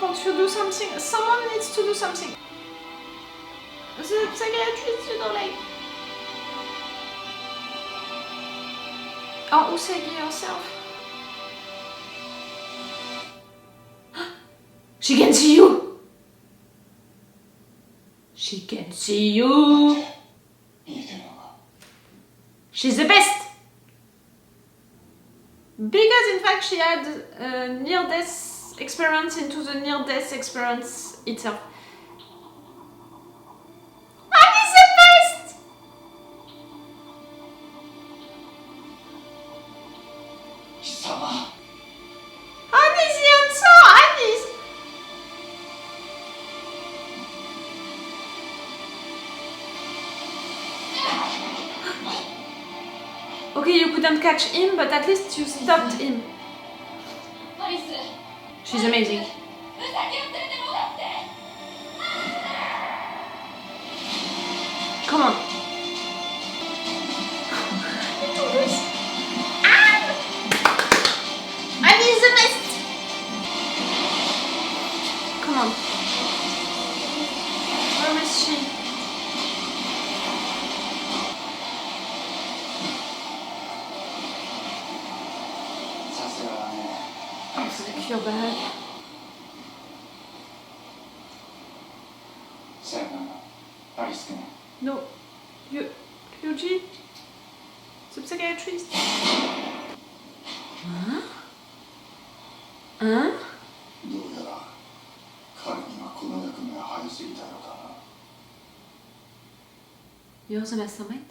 Can't you do something? Someone needs to do something. The psychiatrist, you know, like... Oh, Usagi herself. She can see you! She can see you! She's the best! Because in fact she had a near-death experience into the near-death experience itself. Annie's the best! Annie's the answer! Annie's... Okay, you couldn't catch him, but at least you stopped him. She's amazing. Come on. Annie's the best! Come on. Where is she? Your bag. No, Ryuji, the psychiatrist. Huh? Huh? You're the mastermind?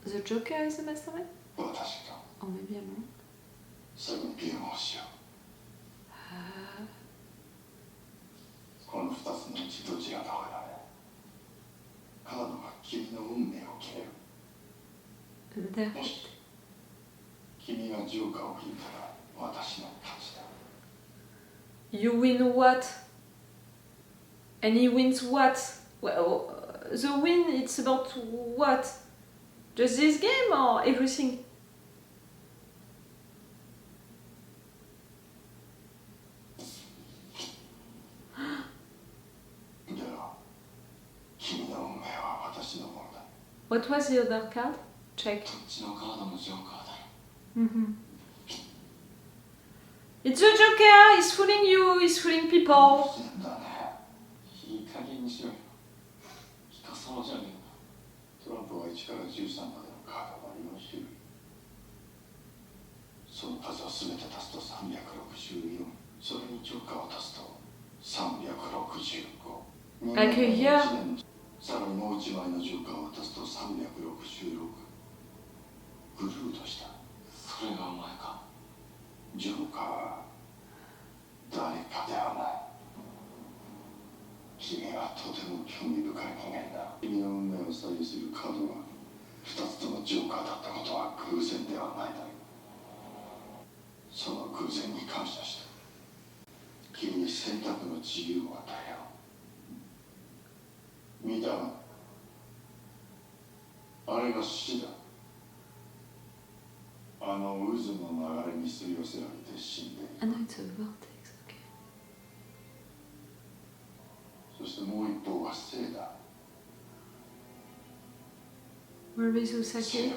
The Joker is the mastermind? Oh, maybe I'm wrong. You win what? And he wins what? Well, the win, it's about what? Just this game or everything? What was the other card? Check. It's the Joker! He's fooling you, he's fooling people! Like a year? I know it's a vortex, okay. Where is Usagi?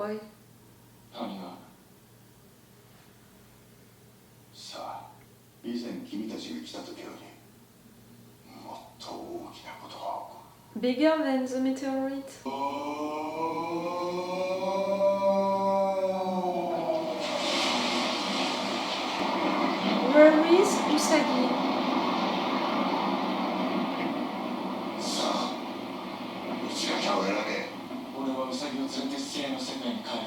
Why? 何がさあ、以前君たちが来た時よりもっと大きなことが起こる。 Bigger than the meteorite? Where is Usagi? さあ、うちが倒れられ。俺はウサギを連れて生の世界に帰る。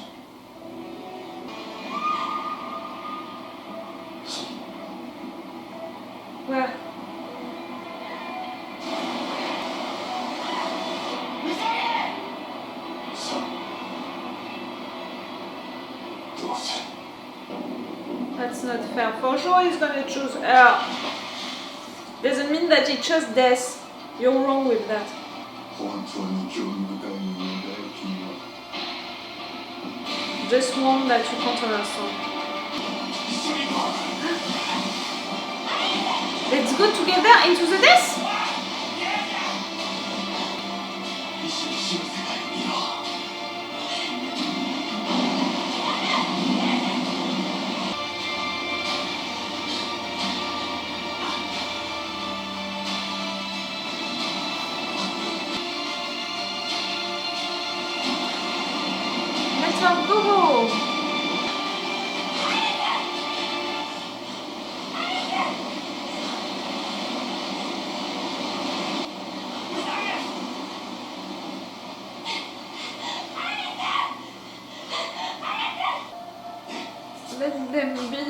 Where? さあ、どうせ That's not fair. For sure he's gonna choose her. Doesn't mean that he chose death. You're wrong with that. 本当に興味深い人間だよ、君は。 Just one that you can't understand. Let's go together into the death? 一緒に死の世界を見よう。 Let's go! Let them be.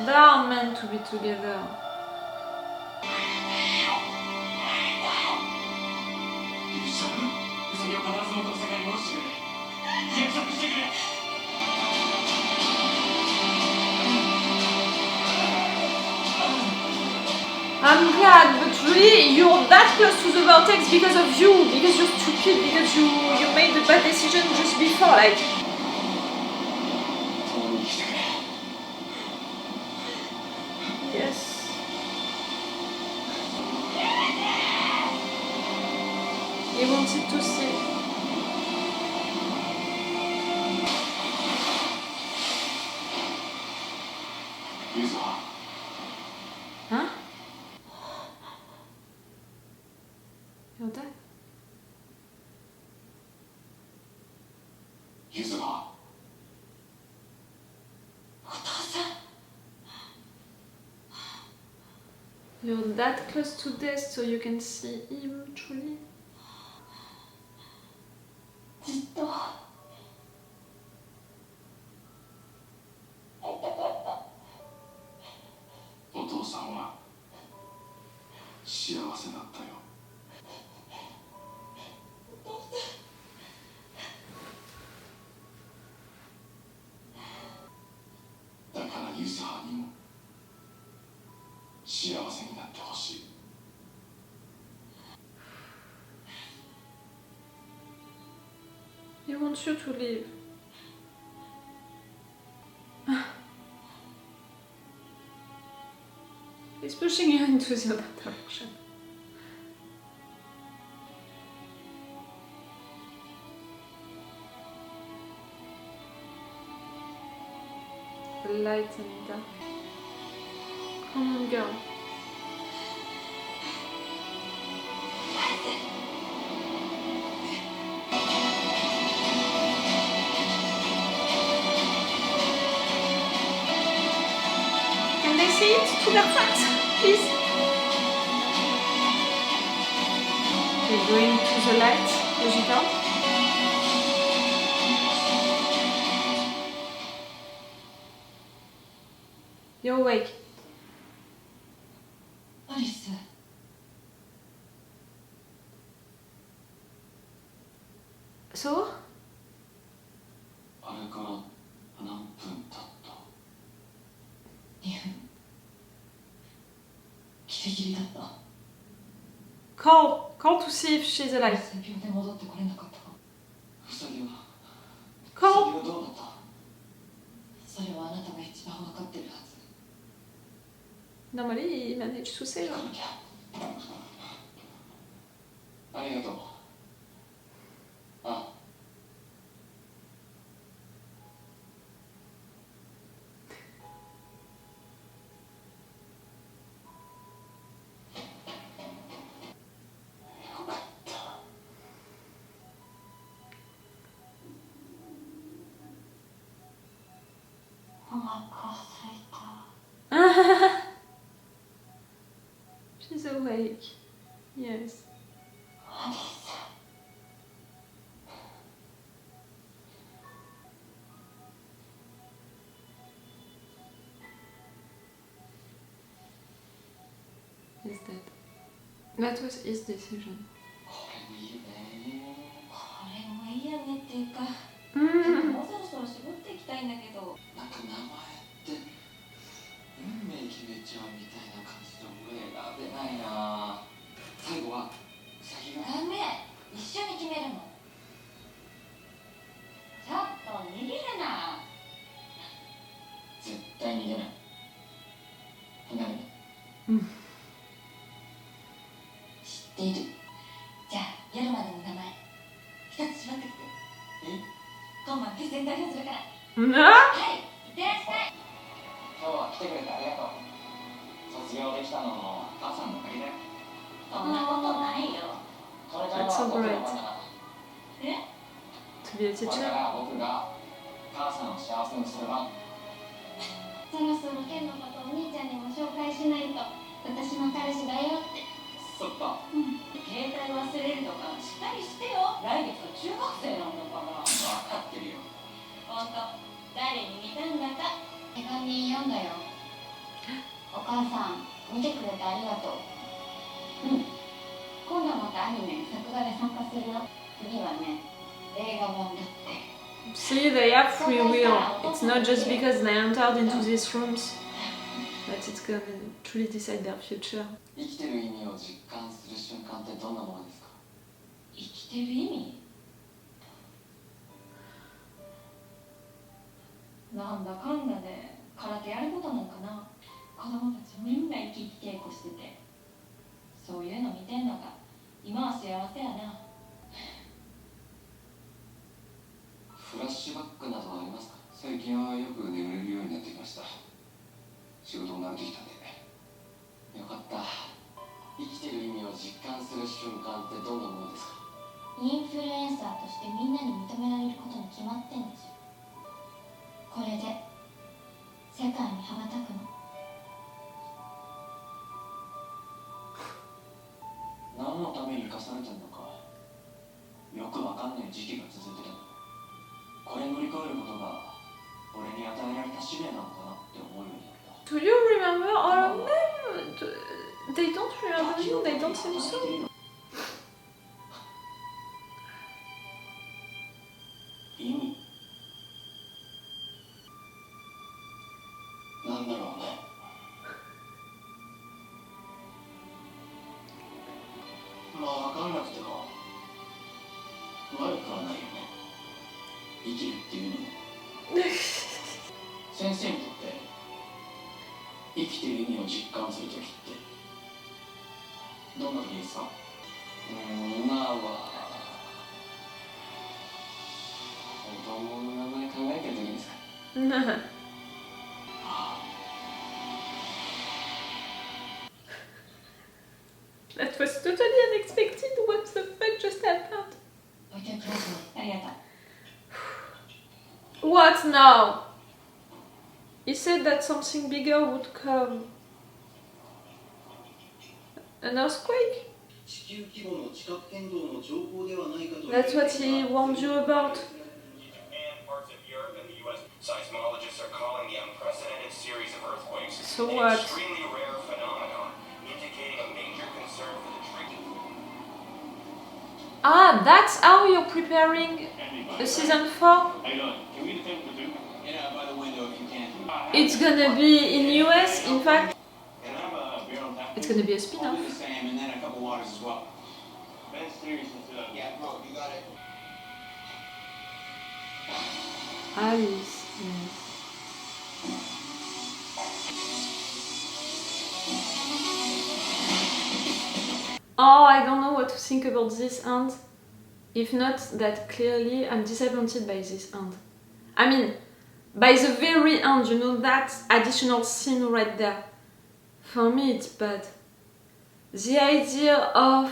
They are meant to be together. 許しちゃう。ウサギを必ず元の世界に戻してくれ。約束してくれ。 I'm glad, but really, you're that close to the vortex because of you, because you're stupid, because you made the bad decision just before, like. 共に来てくれ。 Yes. He wanted to see. ユズハ、 Huh? You're dead? ユズハ。 You're that close to death so you can see him truly. ずっとお父さんは幸せだったよ。だからユズハにも幸せになってほしい。 He wants you to live. He's pushing you into the other direction. The light and dark. Come on, girl. Can they see it to their friends, please? They're going to the light, logical. You're awake. アリス、So? あれから何分経った？ 2分。ギリギリだった。 Call to see if she's な alive. ぜ秒で戻ってこれなかったの？ウサギは Call. どうだった？それはあなたが一番分かってるはず。 Normally, he managed to save her. ありがとう。あ。She's awake. Yes. He's dead. That was his decision. これもいいよねっていうか、Mm. もうそろそろ絞っていきたいんだけど、なんか名前って運命決めちゃうみたいな感じで俺選べないな。最後はウサギがダメ、一緒に決めるの。ちょっと逃げるな。絶対逃げない。離れない。知っている。じゃあ夜までの名前一つ縛ってきて。今晩決戦代表するから。はい、いってらっしゃい。今日は来てくれてありがとう。卒業できたのも母さんのおかげだよ。そんなことないよ。これからは僕の番だから。え？ To be a これか teacher? ら僕が母さんを幸せにする番。そろそろケンのことお兄ちゃんにも紹介しないと。私も彼氏だよって。そっか。携帯忘れるとかしっかりしてよ。来月中学生なんだから。分かってるよ。ほんと、誰に見たんだか。手紙読んだよ。お母さん、見てくれてありがとう。今度またアニメ、作画で参加するよ。次はね、映画版だって。See, they have free will. It's not just because they entered into these rooms that it's gonna truly decide their future. 生きてる意味を実感する瞬間ってどんなものですか？生きてる意味？なんだかんだで空手やることなのかな。子供たちみんな生き生き稽古してて、そういうの見てんのが今は幸せやな。フラッシュバックなどはありますか？最近はよく眠れるようになってきました。仕事も慣れてきたんで。よかった。生きてる意味を実感する瞬間ってどんなものですか？インフルエンサーとしてみんなに認められることに決まってんですよ。これで世界に羽ばたくの。何のために生かされてんのかよくわかんない時期が続いてたの。これ乗り越えることが俺に与えられた使命なのかなって思うようになった。Do you remember all of them? They don't remember you, they don't seem so. 意味なんだろうね。まあ分かんなくても悪くはないよね。生きるっていうのも。先生にとって生きてる意味を実感するときってどんな時ですか？今は子供の名前考えてる時ですか？That was totally unexpected. What the fuck just happened? 置いておきますね。ありがとう。 What now? He said that something bigger would come. An earthquake? That's what he warned you about. Seismologists are calling the unprecedented series of earthquakes So an what? extremely rare phenomenon, indicating a major concern for the treatment. Ah, that's how you're preparing the season 4? How you doing? Can we get a table for two? Get out by the window if you can. It's gonna be in US, in fact. Can I have a beer on tap? It's gonna be a I'll spin-off. do the same and then a couple waters as well. Ben serious. Yeah, bro, you got it. Alice, yes. Oh, I don't know what to think about this end. If not that clearly, I'm disappointed by this end. I mean, by the very end, you know, that additional scene right there. For me, it's bad. The idea of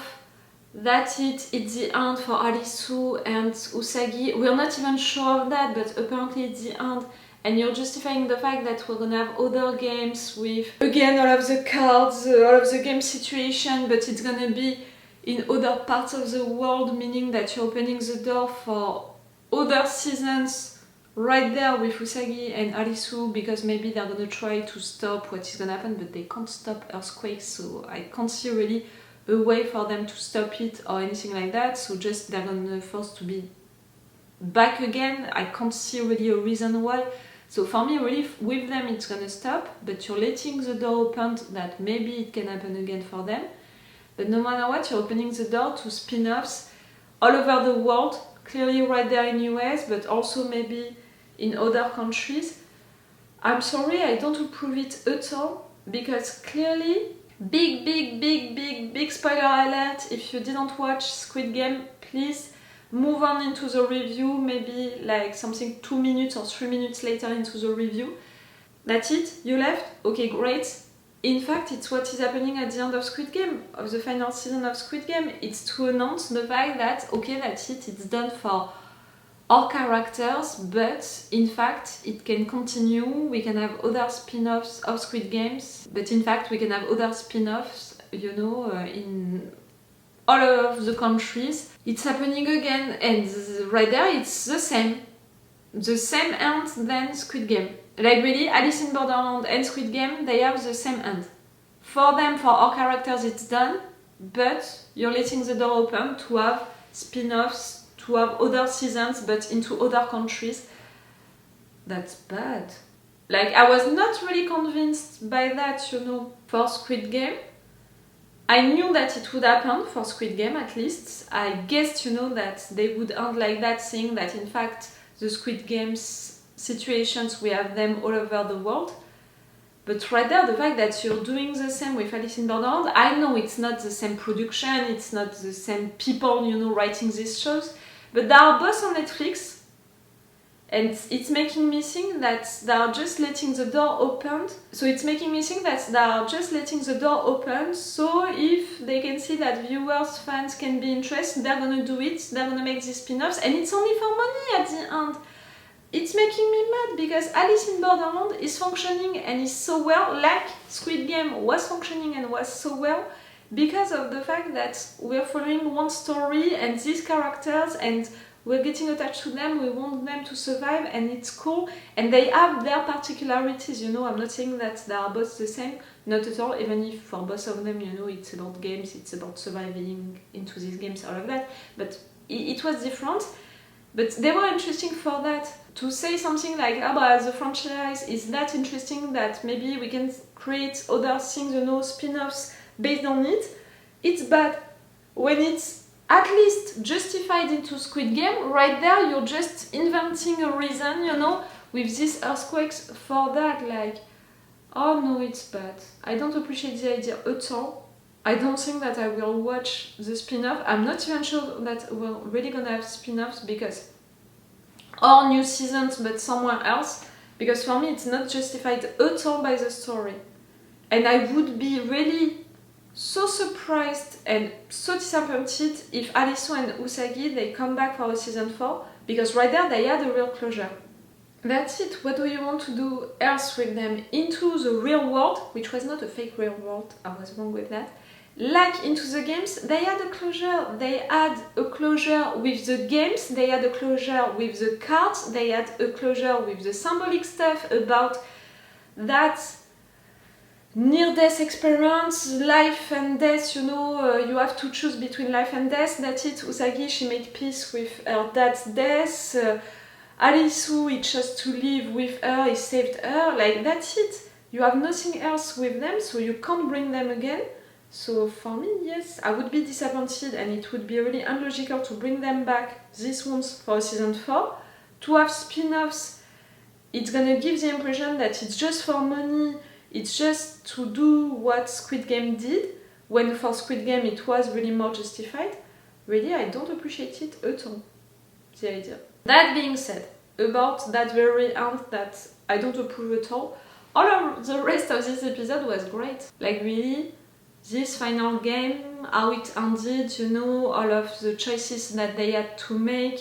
that it's the end for Arisu and Usagi, we're not even sure of that, but apparently it's the end. and you're justifying the fact that we're gonna have other games with, again, all of the cards, all of the game situation, but it's gonna be in other parts of the world, meaning that you're opening the door for other seasons right there with Usagi and Arisu, because maybe they're gonna try to stop what is gonna happen, but they can't stop earthquakes, so I can't see really a way for them to stop it or anything like that, so just they're gonna force to be back again. I can't see really a reason why. So for me, really, with them it's gonna stop, but you're letting the door open that maybe it can happen again for them. But no matter what, you're opening the door to spin-offs all over the world, clearly right there in US, but also maybe in other countries. I'm sorry, I don't approve it at all, because clearly, big spoiler alert, if you didn't watch Squid Game, please move on into the review, maybe like something 2 minutes or 3 minutes later into the review. That's it? You left? Okay, great. In fact, it's what is happening at the end of Squid Game, of the final season of Squid Game. It's to announce the fact that, okay, that's it, it's done for our characters, but in fact, it can continue. We can have other spin-offs of Squid Games, but in fact, we can have other spin-offs, you know, in all of the countries. It's happening again, and right there, it's the same end than Squid Game. Like really, Alice in Borderland and Squid Game, they have the same end. For them, for our characters, it's done, but you're letting the door open to have spin-offs, to have other seasons, but into other countries. That's bad. Like, I was not really convinced by that, you know, for Squid Game. I knew that it would happen for Squid Game, at least. I guessed, you know, that they would end like that, saying that in fact the Squid Games situations, we have them all over the world. But right there, the fact that you're doing the same with Alice in Borderland, I know it's not the same production, it's not the same people, you know, writing these shows, but they are both on Netflix, and it's making me think that they are just letting the door open. So it's making me think that they are just letting the door open, so if they can see that viewers, fans can be interested, they're gonna do it, they're gonna make these spin-offs, and it's only for money at the end. It's making me mad, because Alice in Borderland is functioning and is so well, like Squid Game was functioning and was so well, because of the fact that we're following one story and these characters, and we're getting attached to them, we want them to survive, and it's cool, and they have their particularities, you know. I'm not saying that they are both the same, not at all, even if for both of them, you know, it's about games, it's about surviving into these games, all of that, but it was different. But they were interesting for that. To say something like, oh, but the franchise is that interesting that maybe we can create other things, you know, spin-offs based on it, it's bad. When it's at least justified into Squid Game, right there you're just inventing a reason, you know, with these earthquakes for that, like, oh no, it's bad. I don't appreciate the idea at all. I don't think that I will watch the spin-off. I'm not even sure that we're really gonna have spin-offs, because or new seasons, but somewhere else, because for me it's not justified at all by the story. And I would be really so surprised and so disappointed if Arisu and Usagi, they come back for a season 4, because right there they had a real closure. That's it. What do you want to do else with them? Into the real world, which was not a fake real world, I was wrong with that. Like into the games, they had a closure. They had a closure with the games, they had a closure with the cards, they had a closure with the symbolic stuff about that near-death experience, life and death, you know, you have to choose between life and death. That's it. Usagi, she made peace with her dad's death. Arisu, he chose to live with her, he saved her. Like, that's it. You have nothing else with them, so you can't bring them again. So for me, yes, I would be disappointed, and it would be really unlogical to bring them back this once for season 4. To have spin-offs, it's gonna give the impression that it's just for money, it's just to do what Squid Game did, when for Squid Game it was really more justified. Really, I don't appreciate it at all, the idea. That being said, about that very end that I don't approve at all of the rest of this episode was great. Like really, this final game, how it ended, you know, all of the choices that they had to make,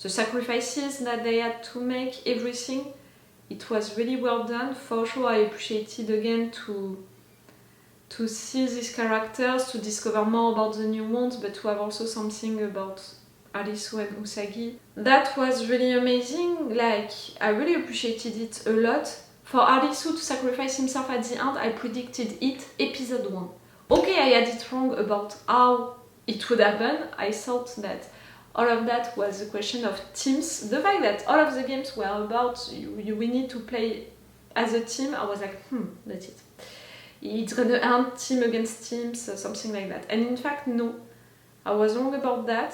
the sacrifices that they had to make, everything, it was really well done. For sure, I appreciated again to see these characters, to discover more about the new ones, but to have also something about Arisu and Usagi. That was really amazing. Like, I really appreciated it a lot. For Arisu to sacrifice himself at the end, I predicted it episode 1. Okay, I had it wrong about how it would happen. I thought that all of that was a question of teams. The fact that all of the games were about we need to play as a team, I was like, that's it. It's gonna end team against teams, something like that. And in fact, no. I was wrong about that.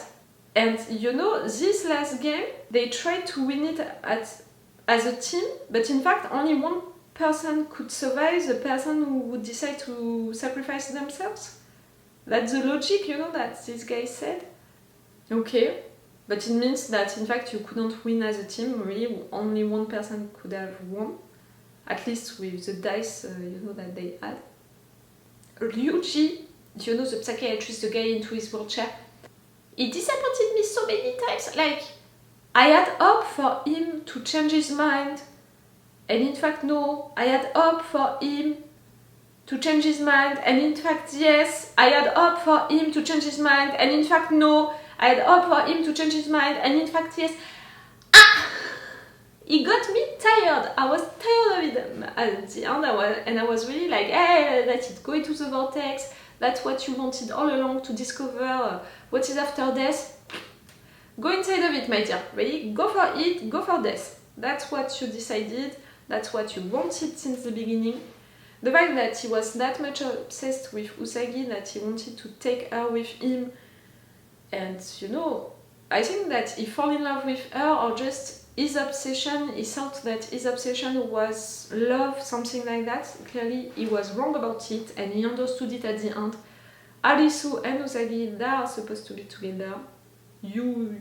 And you know, this last game, they tried to win it as a team, but in fact, only one person could survive, the person who would decide to sacrifice themselves. That's the logic, you know, that this guy said. Okay, but it means that in fact you couldn't win as a team, really, only one person could have won. At least with the dice, you know, that they had. Ryuji, you know, the psychiatrist, the guy into his wheelchair, he disappointed me so many times. Like, I had hope for him to change his mind, and in fact no. I had hope for him to change his mind, and in fact yes. I had hope for him to change his mind, and in fact no. I had hope for him to change his mind, and in fact yes. He got me tired. I was tired of it at the end. I was really like, hey, that's it. Go into the vortex. That's what you wanted all along, to discover what is after death. Go inside of it, my dear. Ready? Go for it. Go for death. That's what you decided. That's what you wanted since the beginning. The fact that he was that much obsessed with Usagi that he wanted to take her with him. And, you know, I think that he fell in love with her, or just his obsession, he thought that his obsession was love, something like that. Clearly, he was wrong about it, and he understood it at the end. Arisu and Usagi, they are supposed to be together. You're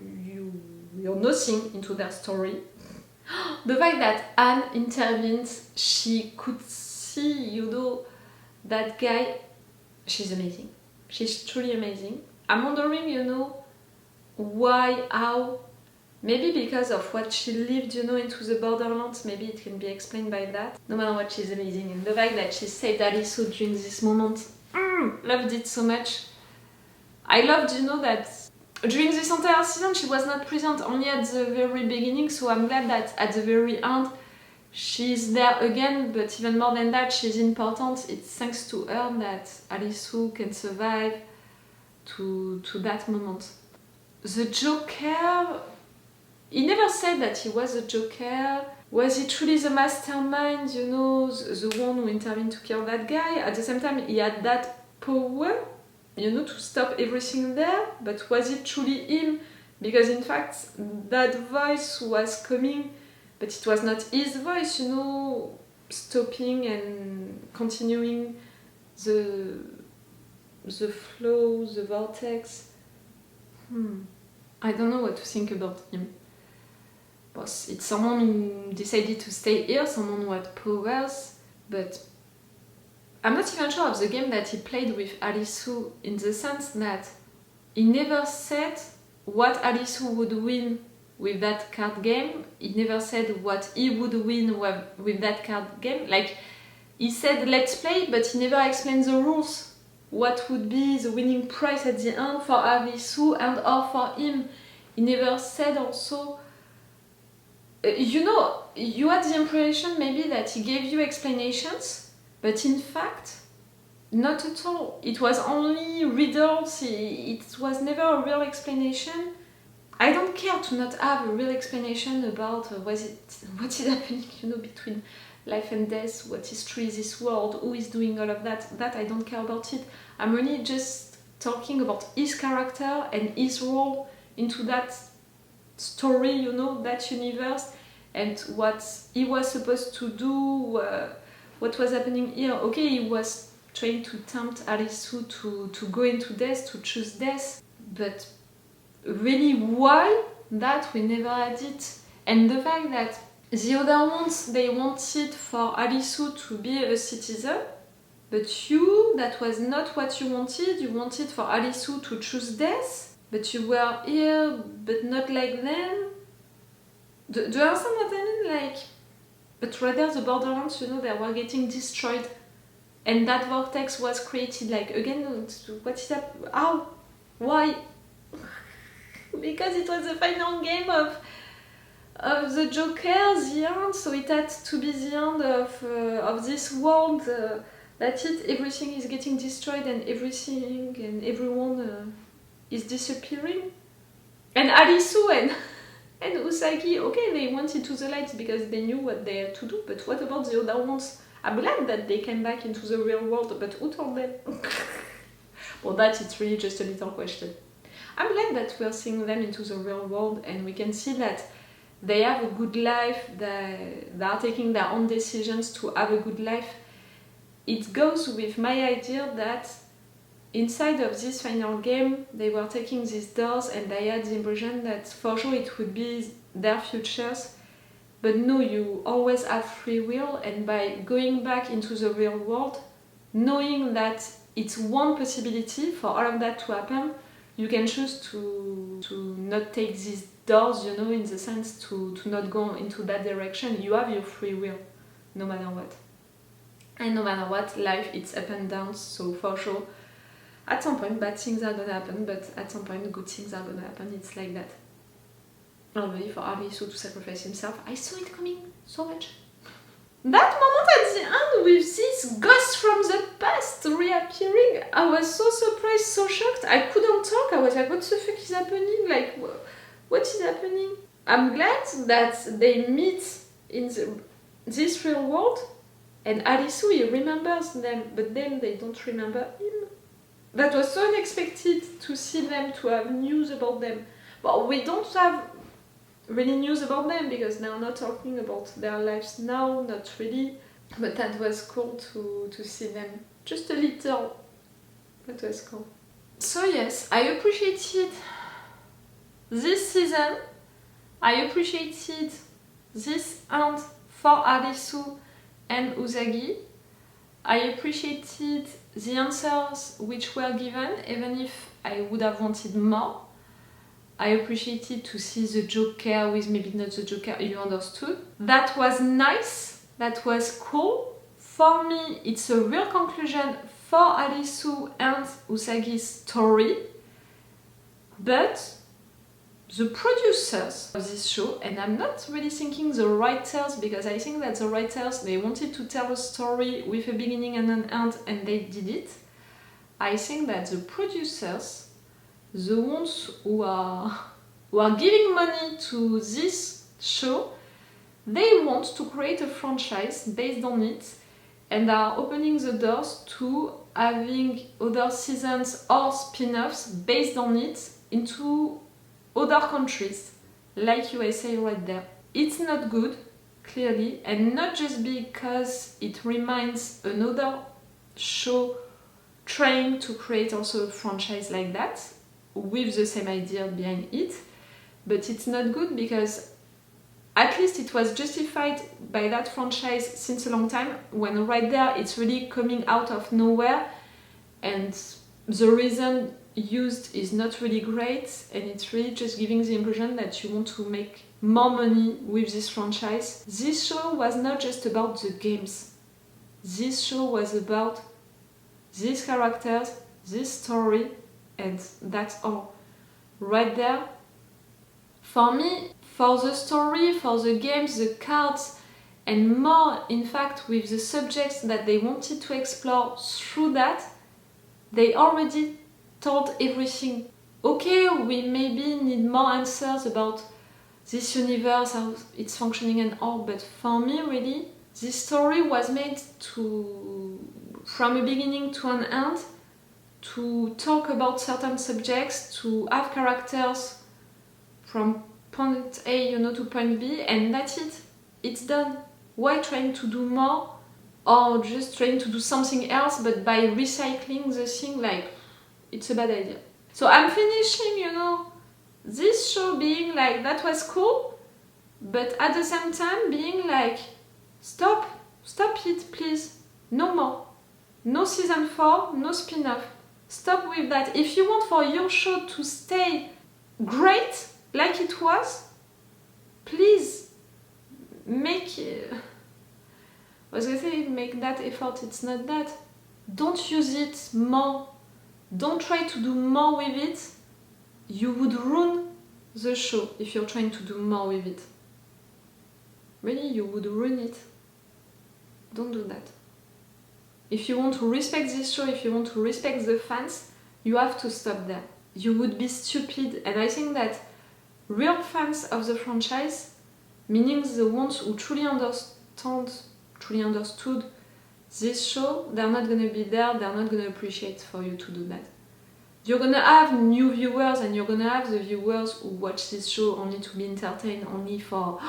nothing into their story. The fact that Anne intervenes, she could see, you know, that guy, she's amazing. She's truly amazing. I'm wondering, you know, why, how. Maybe because of what she lived, you know, into the Borderlands, maybe it can be explained by that. No matter what, she's amazing. And the fact that she saved Arisu during this moment, loved it so much. I loved, you know, that during this entire season she was not present, only at the very beginning, so I'm glad that at the very end she's there again, but even more than that, she's important. It's thanks to her that Arisu can survive to that moment. The Joker... He never said that he was a Joker. Was he truly the mastermind, you know, the one who intervened to kill that guy? At the same time, he had that power, you know, to stop everything there. But was it truly him? Because in fact, that voice was coming, but it was not his voice, you know, stopping and continuing the flow, the vortex. I don't know what to think about him. It's someone who decided to stay here, someone who had powers, but I'm not even sure of the game that he played with Arisu, in the sense that he never said what Arisu would win with that card game. He never said what he would win with that card game. Like, he said let's play, but he never explained the rules. What would be the winning price at the end for Arisu and or for him. He never said also... You know, you had the impression maybe that he gave you explanations, but in fact, not at all. It was only riddles, it was never a real explanation. I don't care to not have a real explanation about what is happening, you know, between life and death, what is true in this world, who is doing all of that. That I don't care about it. I'm really just talking about his character and his role into that story, you know, that universe, and what he was supposed to do, what was happening here. Okay, he was trying to tempt Arisu to go into death, to choose death, but really why? That we never had it. And the fact that the other ones, they wanted for Arisu to be a citizen, but you, that was not what you wanted for Arisu to choose death. But you were here, but not like them. Do you understand what I mean? Like, but rather the Borderlands, you know, they were getting destroyed. And that vortex was created, like, again, what is that? How? Why? Because it was the final game of the Joker, the end, so it had to be the end of this world. That's it, everything is getting destroyed and everything and everyone is disappearing. And Arisu and Usagi, okay, they went into the lights because they knew what they had to do, but what about the other ones? I'm glad that they came back into the real world, but who told them? Well, that it's really just a little question. I'm glad that we're seeing them into the real world and we can see that they have a good life, they are taking their own decisions to have a good life. It goes with my idea that inside of this final game they were taking these doors and I had the impression that for sure it would be their futures. But no, you always have free will, and by going back into the real world, knowing that it's one possibility for all of that to happen, you can choose to not take these doors, you know, in the sense to not go into that direction. You have your free will, no matter what. And no matter what, life it's up and down, so for sure, at some point bad things are gonna happen, but at some point good things are gonna happen, it's like that. Already for Arisu to sacrifice himself, I saw it coming so much. That moment at the end with this ghost from the past reappearing, I was so surprised, so shocked, I couldn't talk, I was like, what the fuck is happening? Like, what is happening? I'm glad that they meet in this real world, and Arisu, he remembers them, but then they don't remember him. That was so unexpected to see them, to have news about them. But we don't have really news about them because they're not talking about their lives now, not really. But that was cool to see them. Just a little. That was cool. So yes, I appreciated this season. I appreciated this end for Arisu and Usagi. I appreciated the answers which were given, even if I would have wanted more. I appreciated to see the Joker with maybe not the Joker, you understood. That was nice, that was cool. For me, it's a real conclusion for Arisu and Usagi's story. But the producers of this show, and I'm not really thinking the writers, because I think that the writers, they wanted to tell a story with a beginning and an end, and they did it. I think that the producers, the ones who are giving money to this show, they want to create a franchise based on it and are opening the doors to having other seasons or spin-offs based on it into other countries, like USA right there. It's not good, clearly, and not just because it reminds another show trying to create also a franchise like that, with the same idea behind it, but it's not good because at least it was justified by that franchise since a long time, when right there it's really coming out of nowhere and the reason used is not really great, and it's really just giving the impression that you want to make more money with this franchise. This show was not just about the games. This show was about these characters, this story, and that's all. Right there. For me, for the story, for the games, the cards, and more, in fact, with the subjects that they wanted to explore through that, they already told everything. Okay, we maybe need more answers about this universe, how it's functioning and all, but for me, really, this story was made to, from a beginning to an end, to talk about certain subjects, to have characters from point A, you know, to point B, and that's it. It's done. Why trying to do more, or just trying to do something else, but by recycling the thing, like, it's a bad idea. So I'm finishing, you know, this show being like, that was cool, but at the same time being like, stop it, please, no more. No season 4, no spin-off. Stop with that. If you want for your show to stay great, like it was, please make I was gonna say make that effort, it's not that. Don't use it more. Don't try to do more with it. You would ruin the show if you're trying to do more with it. Really, you would ruin it. Don't do that. If you want to respect this show, if you want to respect the fans, you have to stop there. You would be stupid, and I think that real fans of the franchise, meaning the ones who truly understood this show, they're not gonna be there, they're not gonna appreciate for you to do that. You're gonna have new viewers, and you're gonna have the viewers who watch this show only to be entertained, only for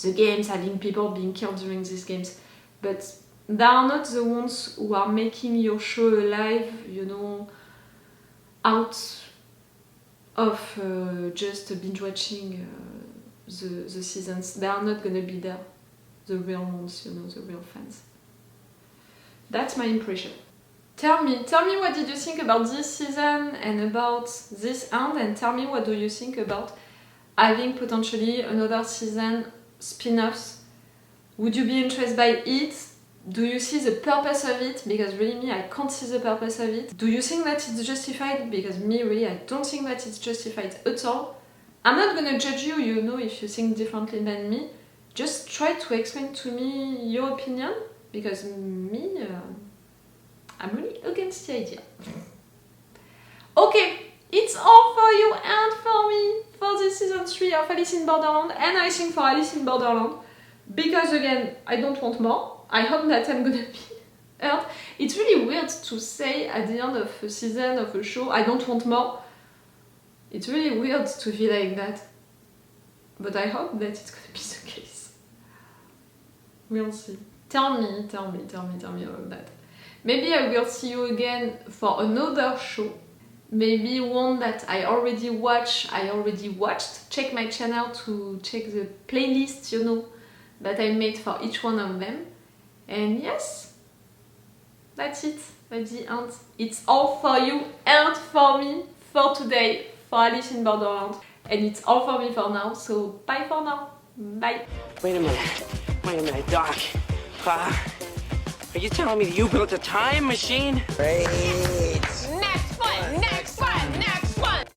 the games, having people being killed during these games. But they are not the ones who are making your show alive, you know, out of just binge watching the seasons. They are not gonna be there, the real ones, you know, the real fans. That's my impression. Tell me what did you think about this season and about this end, and tell me what do you think about having potentially another season, spin-offs. Would you be interested by it? Do you see the purpose of it? Because really me, I can't see the purpose of it. Do you think that it's justified? Because me, really, I don't think that it's justified at all. I'm not gonna judge you, you know, if you think differently than me. Just try to explain to me your opinion, because me, I'm really against the idea. Okay, it's all for you and for me for this season 3 of Alice in Borderland, and I think for Alice in Borderland, because again, I don't want more. I hope that I'm gonna be heard. It's really weird to say at the end of a season of a show, I don't want more. It's really weird to feel like that. But I hope that it's gonna be the case. We'll see. Tell me about that. Maybe I will see you again for another show. Maybe one that I already watched. Check my channel to check the playlist, you know, that I made for each one of them. And yes, that's it. That's the end. It's all for you and for me for today, for Alice in Borderland. And it's all for me for now, so bye for now. Bye. Wait a minute, Doc. Are you telling me that you built a time machine? Great.